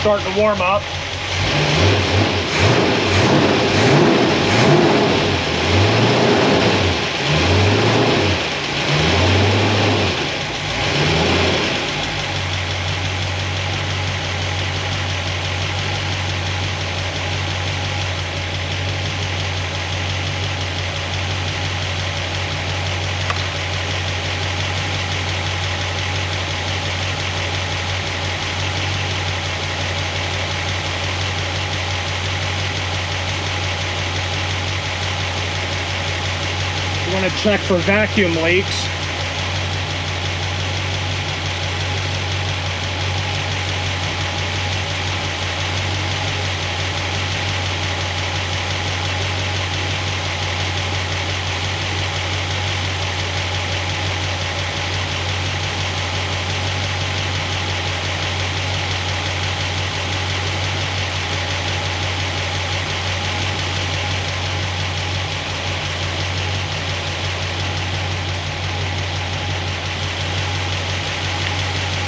starting to warm up. You want to check for vacuum leaks.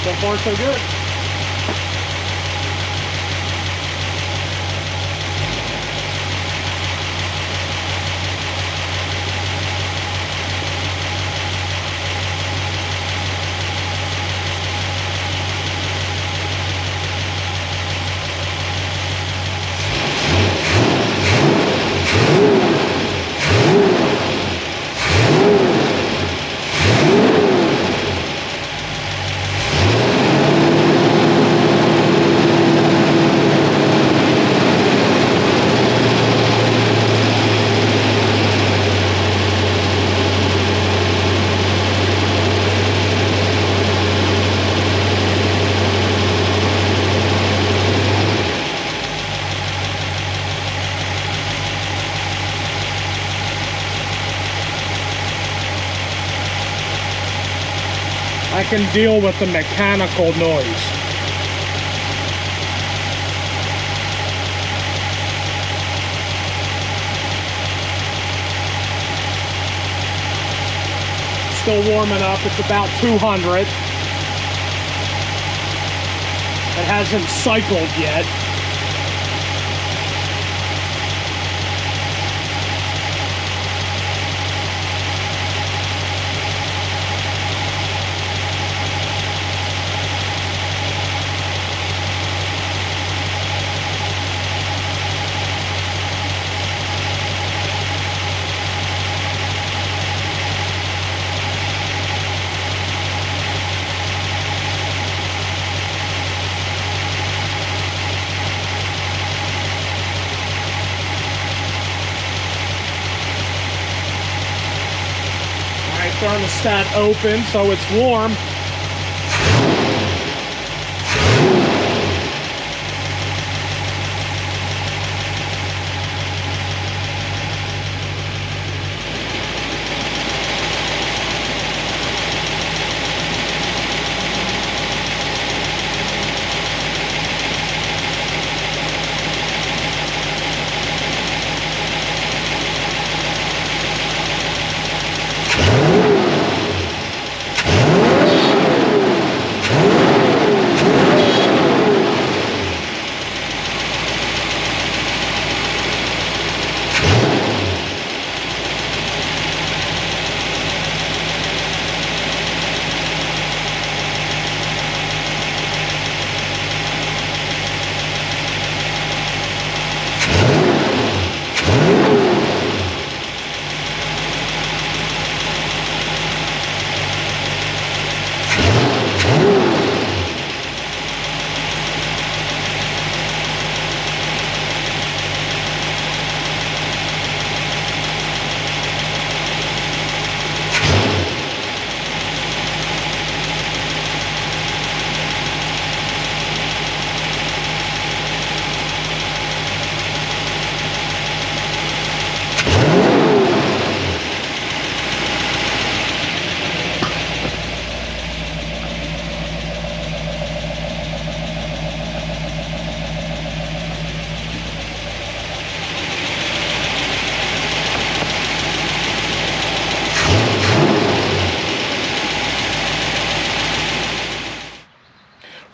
So far, so good. I can deal with the mechanical noise. Still warming up, it's about 200. It hasn't cycled yet. Thermostat open so it's warm.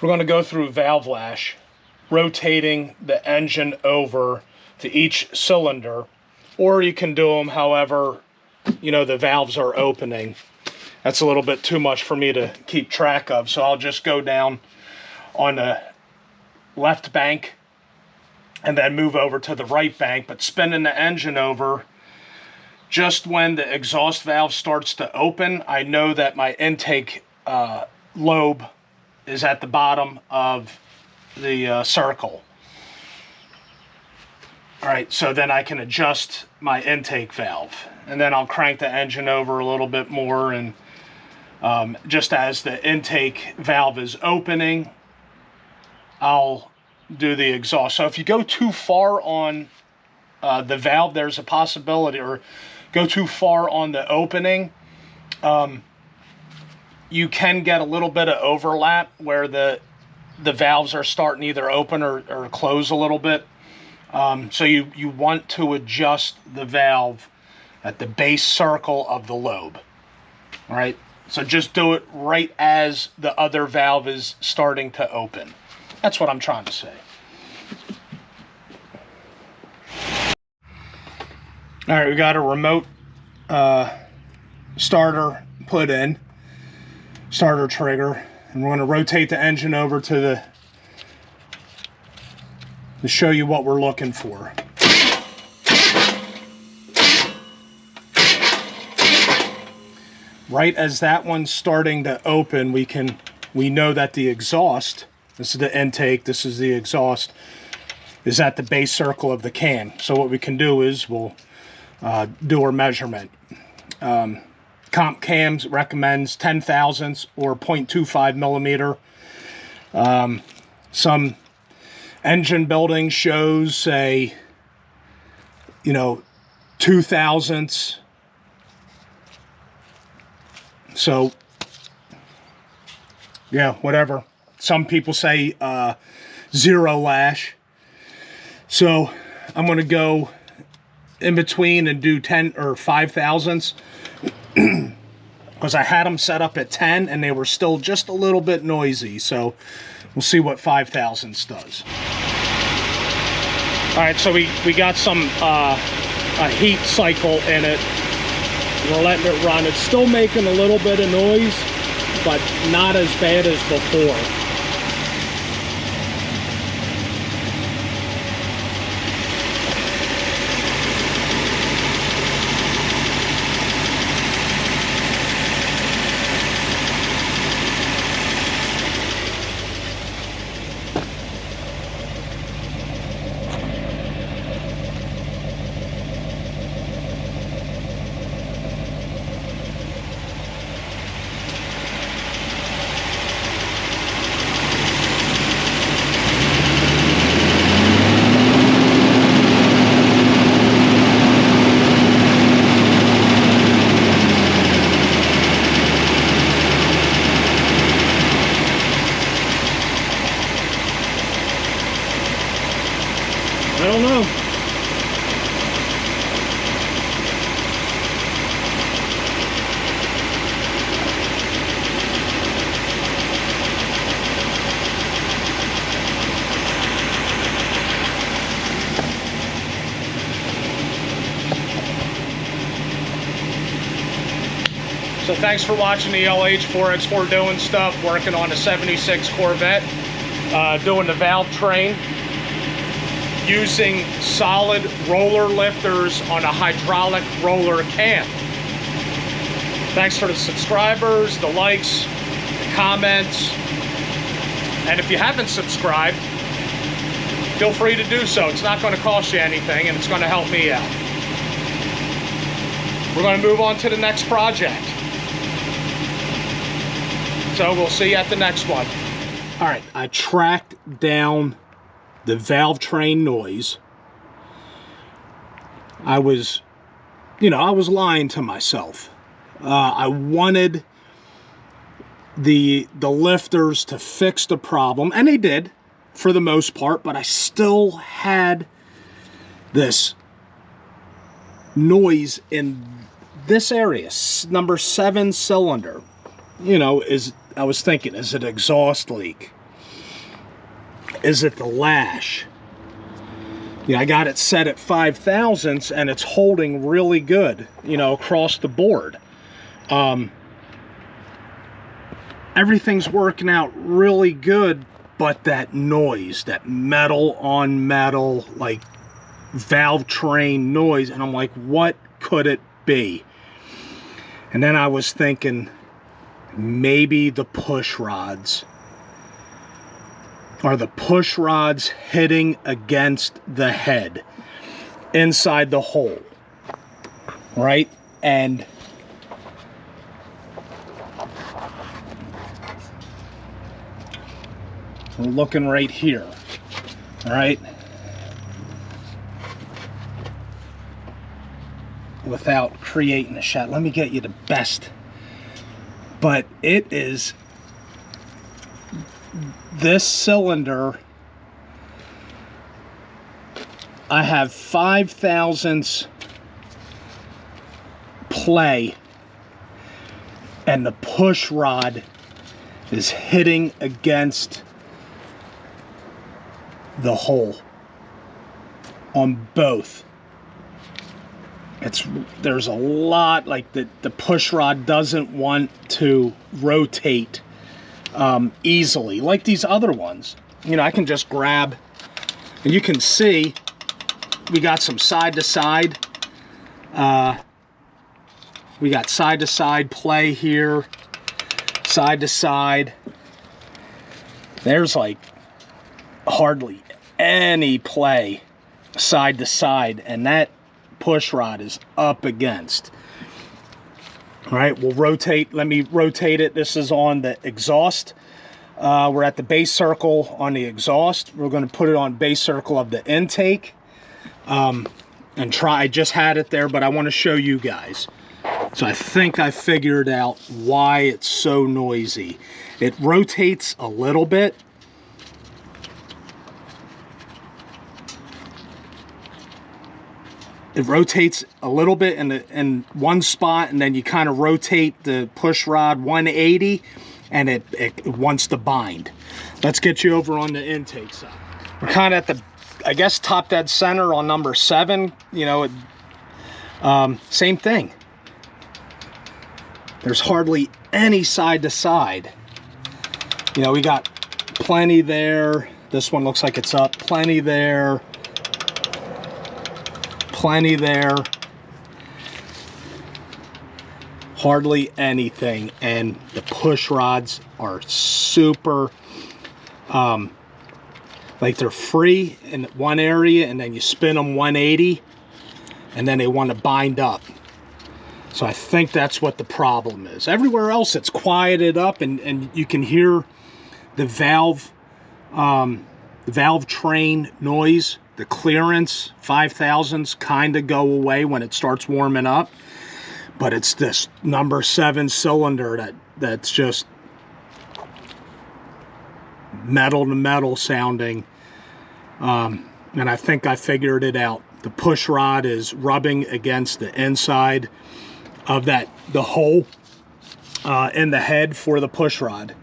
We're going to go through valve lash. rotating the engine over to each cylinder, or you can do them however, you know, the valves are opening. That's a little bit too much for me to keep track of, so I'll just go down on the left bank and then move over to the right bank, but spinning the engine over just when the exhaust valve starts to open. I know that my intake lobe is at the bottom of the circle. All right, so then I can adjust my intake valve, and then I'll crank the engine over a little bit more, and just as the intake valve is opening, I'll do the exhaust. So if you go too far on the valve, there's a possibility, or go too far on the opening, you can get a little bit of overlap where the valves are starting to either open or close a little bit. So you want to adjust the valve at the base circle of the lobe. All right, so just do it right as the other valve is starting to open. That's what I'm trying to say. All right, we got a remote starter put in, starter trigger, and we're going to rotate the engine over to show you what we're looking for. Right as that one's starting to open, we know that the exhaust, this is the intake, this is the exhaust, is at the base circle of the can. So what we can do is we'll do our measurement. Comp Cams recommends 10 thousandths or 0.25 millimeter. Some engine building shows, say, you know, 2 thousandths. So, yeah, whatever. Some people say 0 lash. So I'm going to go in between and do 10 or 5 thousandths. Because I had them set up at 10 and they were still just a little bit noisy. So we'll see what 5 thousandths does. All right, so we got some a heat cycle in it. We're letting it run. It's still making a little bit of noise, but not as bad as before. I don't know. So thanks for watching the LH4X4 doing stuff, working on a 76 Corvette, doing the valve train, using solid roller lifters on a hydraulic roller cam. Thanks for the subscribers, the likes, the comments, and if you haven't subscribed, feel free to do so. It's not going to cost you anything, and it's going to help me out. We're going to move on to the next project. So we'll see you at the next one. All right, I tracked down the valve train noise. I was lying to myself. I wanted the lifters to fix the problem, and they did for the most part, but I still had this noise in this area, number 7 cylinder. You know, I was thinking, is it exhaust leak? is it the lash. Yeah, I got it set at 5 thousandths and it's holding really good, you know, across the board. Everything's working out really good, but that noise, that metal on metal, like valve train noise, and I'm like, what could it be? And then I was thinking, maybe the push rods. Are the push rods hitting against the head inside the hole, right? And we're looking right here, all right? Without creating a shot, let me get you the best. But it is, this cylinder, I have 5 thousandths play, and the push rod is hitting against the hole on both. There's a lot, like the push rod doesn't want to rotate easily like these other ones. You know, I can just grab, and you can see we got some side to side. We got side to side play here, side to side. There's like hardly any play side to side, and that push rod is up against. All right, we'll rotate. Let me rotate it. This is on the exhaust. We're at the base circle on the exhaust. We're going to put it on base circle of the intake. And try, I just had it there, but I want to show you guys. So I think I figured out why it's so noisy. It rotates a little bit. It rotates a little bit in one spot, and then you kind of rotate the push rod 180, and it wants to bind. Let's get you over on the intake side. We're kind of at the, I guess, top dead center on number 7. You know, same thing. There's hardly any side to side. You know, we got plenty there. This one looks like it's up. Plenty there. Plenty there. Hardly anything. And the push rods are super, like they're free in one area, and then you spin them 180, and then they want to bind up. So I think that's what the problem is. Everywhere else it's quieted up, and you can hear the valve train noise. The clearance, 5 thousandths, kind of go away when it starts warming up. But it's this number 7 cylinder that's just metal to metal sounding. And I think I figured it out. The push rod is rubbing against the inside of the hole in the head for the push rod.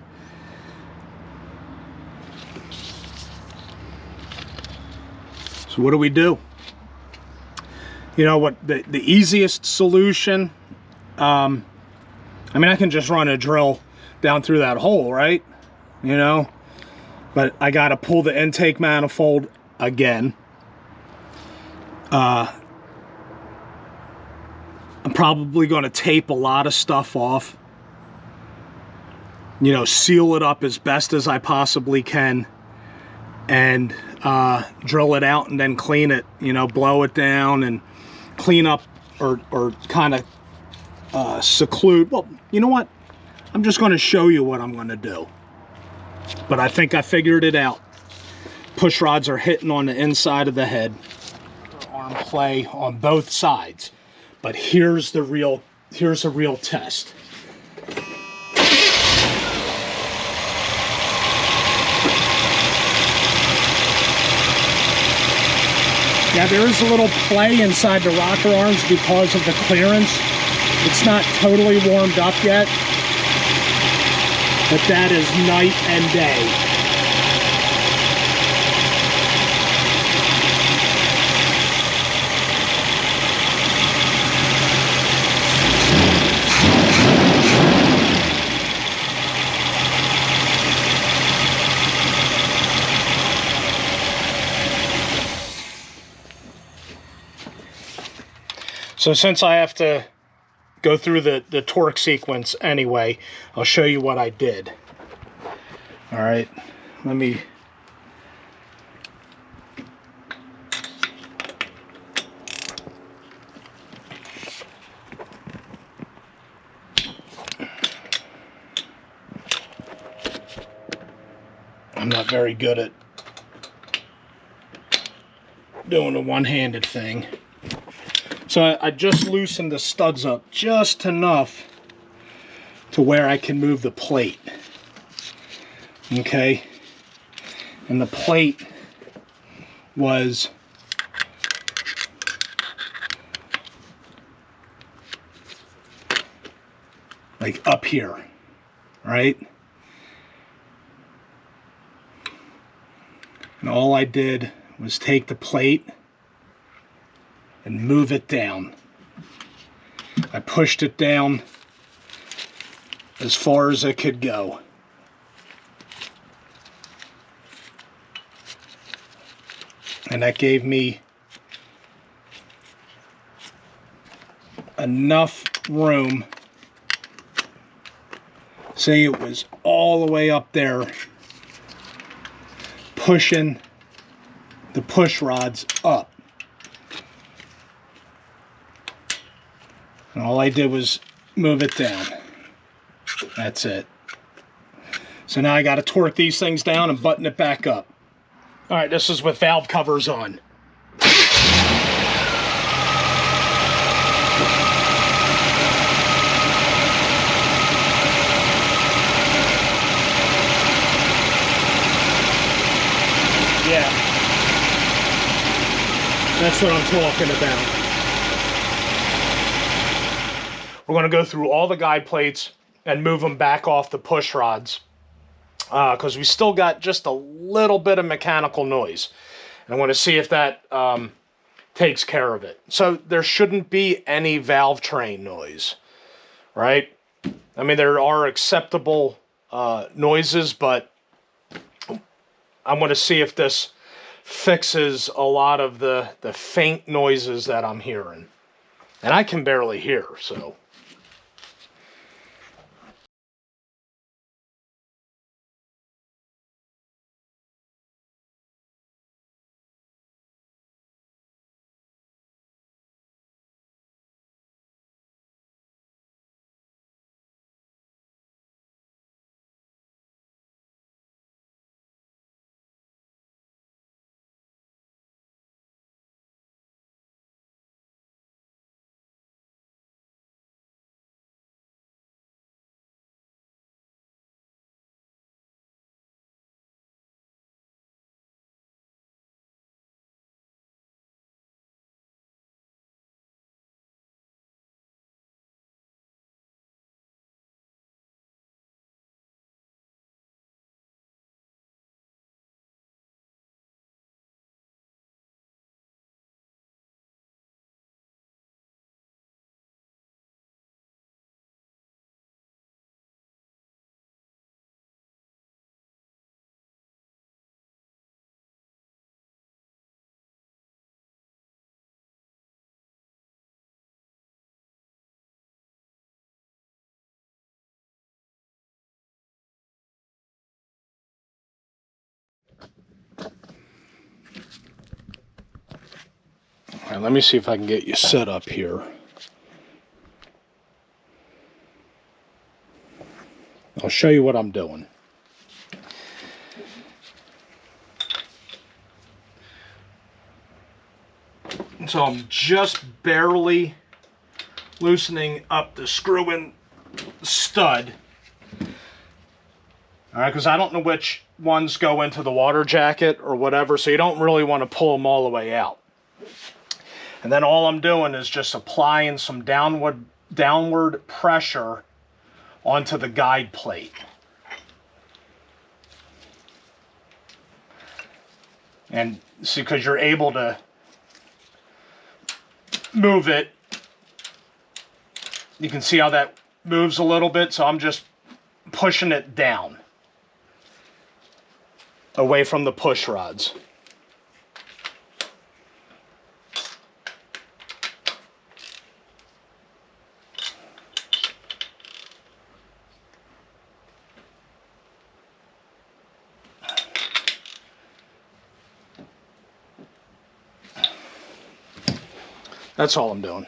So what do? You know what, the easiest solution, I mean, I can just run a drill down through that hole, right? You know, but I got to pull the intake manifold again. I'm probably going to tape a lot of stuff off. You know, seal it up as best as I possibly can, and drill it out and then clean it, you know, blow it down and clean up, or kind of seclude. Well, you know what? I'm just going to show you what I'm going to do. But I think I figured it out. Push rods are hitting on the inside of the head. Arm play on both sides. But here's a real test. Yeah, there is a little play inside the rocker arms because of the clearance. It's not totally warmed up yet, but that is night and day. So since I have to go through the torque sequence anyway, I'll show you what I did. All right, let me... I'm not very good at doing a one-handed thing. So I just loosened the studs up just enough to where I can move the plate. Okay? And the plate was like up here, right? And all I did was take the plate and move it down. I pushed it down as far as it could go. And that gave me enough room. Say it was all the way up there, pushing the push rods up. And all I did was move it down. That's it. So now I got to torque these things down and button it back up. All right, this is with valve covers on. Yeah. That's what I'm talking about. We're going to go through all the guide plates and move them back off the push rods because we still got just a little bit of mechanical noise. And I want to see if that takes care of it. So there shouldn't be any valve train noise, right? I mean, there are acceptable noises, but I want to see if this fixes a lot of the faint noises that I'm hearing. And I can barely hear, so... All right, let me see if I can get you set up here. I'll show you what I'm doing. So I'm just barely loosening up the screw-in stud. All right, because I don't know which ones go into the water jacket or whatever, so you don't really want to pull them all the way out. And then all I'm doing is just applying some downward pressure onto the guide plate. And see, because you're able to move it, you can see how that moves a little bit, so I'm just pushing it down away from the push rods. That's all I'm doing.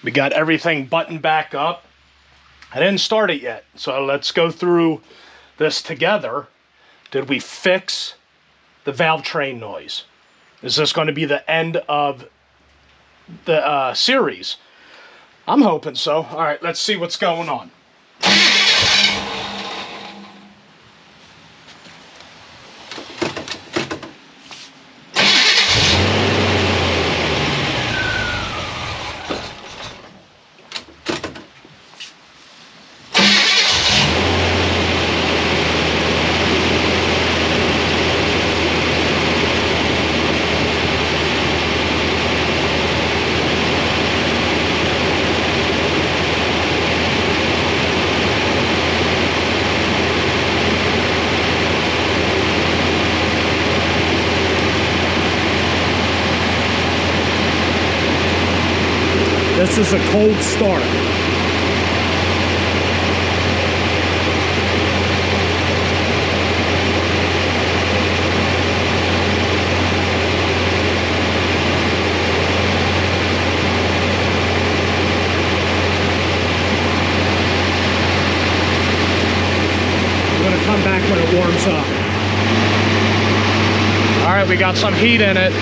We got everything buttoned back up. I didn't start it yet, so let's go through this together. Did we fix the valve train noise? Is this going to be the end of the series? I'm hoping so. All right, let's see what's going on. This is a cold start. I'm going to come back when it warms up. All right, we got some heat in it.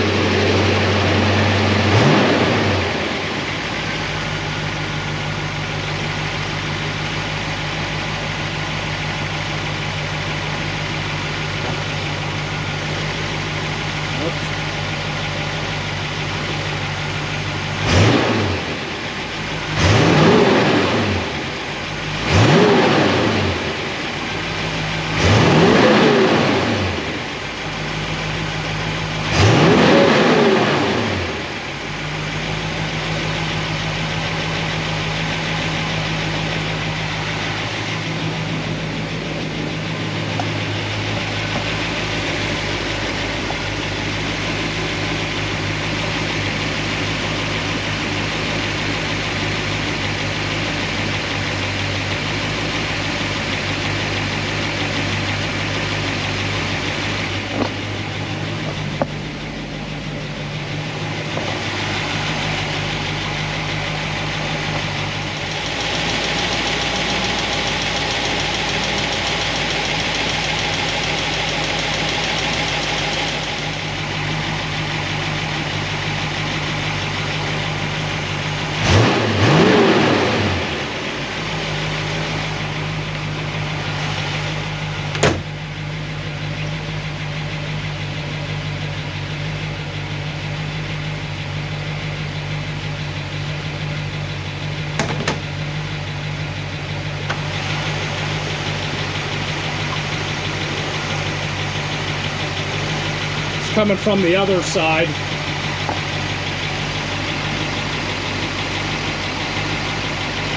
Coming from the other side.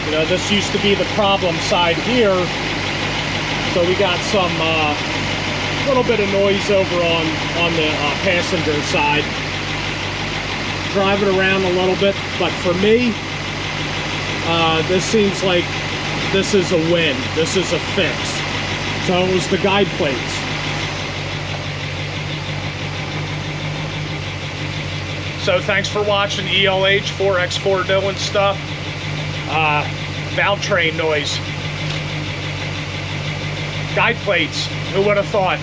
You know, this used to be the problem side here, so we got some little bit of noise over on the passenger side. Drive it around a little bit, but for me, this seems like this is a win. This is a fix. So it was the guide plates. So thanks for watching ELH 4x4 doing stuff. Valve train noise. Guide plates. Who would have thought?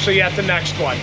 See you at the next one.